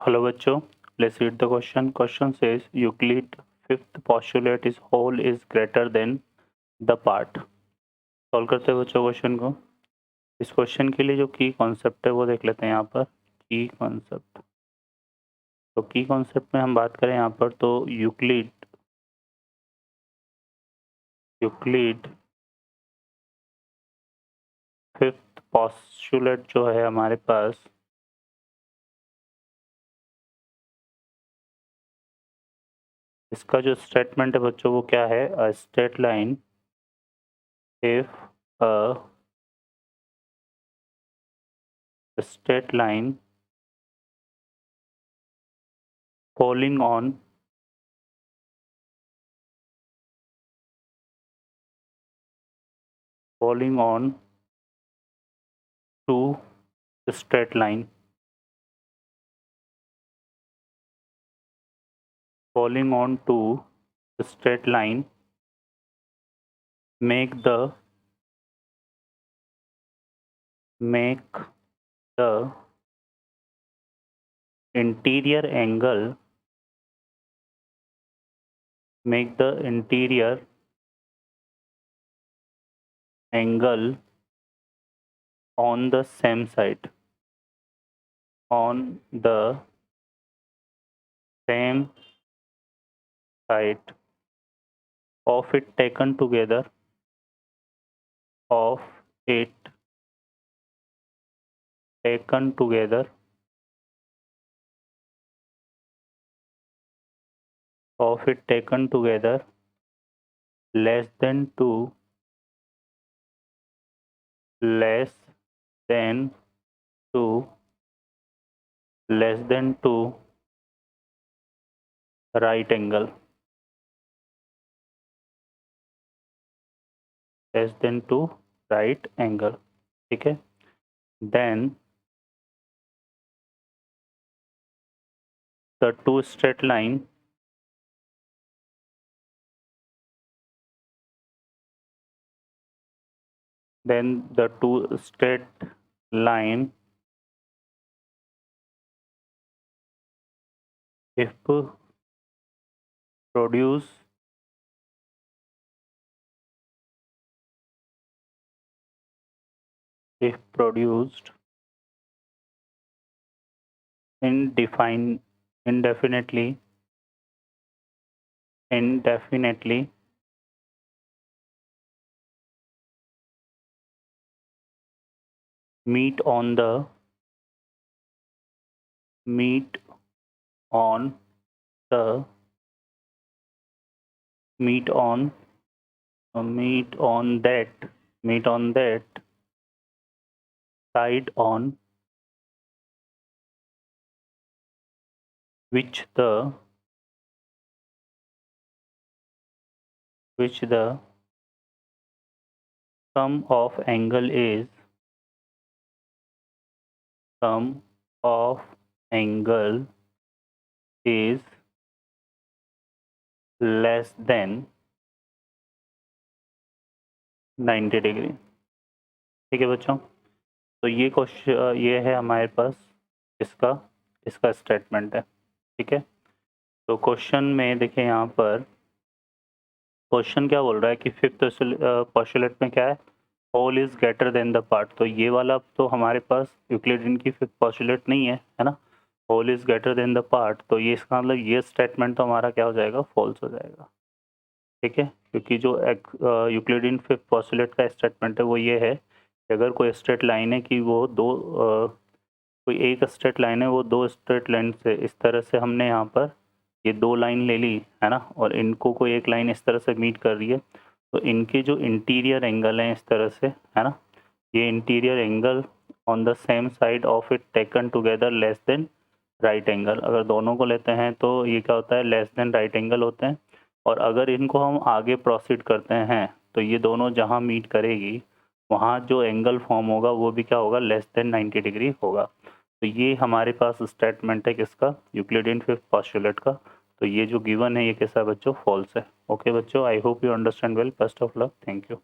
Hello बच्चों, let's read the question. Question says Euclid fifth postulate is whole is greater than the part. Solve करते हैं बच्चों question को. इस question के लिए जो की कॉन्सेप्ट है वो देख लेते हैं यहाँ पर. की कॉन्सेप्ट, तो की कॉन्सेप्ट में हम बात करें यहाँ पर तो यूक्लिड फिफ्थ पोस्टुलेट जो है हमारे पास, इसका जो स्टेटमेंट है बच्चों वो क्या है? A straight line if a straight line falling on two straight line falling on two straight line make the interior angle on the same side of it taken together less than 2 right angle, less than 2 right angle. ठीक है. then the two straight line if produced indefinitely meet on the meet on that side on which the sum of angle is less than 90 degree. ठीक है बच्चों, तो ये question ये है हमारे पास इसका स्टेटमेंट है. ठीक है. तो क्वेश्चन में देखिए यहाँ पर क्वेश्चन क्या बोल रहा है कि फिफ्थ पोस्टुलेट में क्या है? Whole is greater than the part. तो ये वाला तो हमारे पास यूक्लिडियन की फिफ्थ पोस्टुलेट नहीं है ना. Whole is greater than the part, तो ये इसका मतलब ये स्टेटमेंट तो हमारा क्या हो जाएगा? फॉल्स हो जाएगा. ठीक है, क्योंकि जो यूक्लिडियन फिफ्थ पोस्टुलेट का स्टेटमेंट है वो ये है कि अगर कोई स्ट्रेट लाइन है कि वो कोई एक स्ट्रेट लाइन है वो दो स्ट्रेट लाइन से इस तरह से हमने यहाँ पर ये दो लाइन ले ली है ना, और इनको कोई एक लाइन इस तरह से मीट कर रही है, तो इनके जो इंटीरियर एंगल हैं इस तरह से है ना, ये interior angle on the same side of it taken together less than right angle. अगर दोनों को लेते हैं तो ये क्या होता है? लेस देन राइट एंगल होते हैं. और अगर इनको हम आगे प्रोसीड करते हैं तो ये दोनों जहाँ मीट करेगी वहाँ जो एंगल फॉर्म होगा वो भी क्या होगा? लेस देन 90 डिग्री होगा. तो ये हमारे पास स्टेटमेंट है किसका? यूक्लिडियन फिफ्थ पोस्टुलेट का. तो ये जो गिवन है ये कैसा है बच्चों? फॉल्स है. ओके बच्चों, I hope you understand well. Best of luck. Thank you.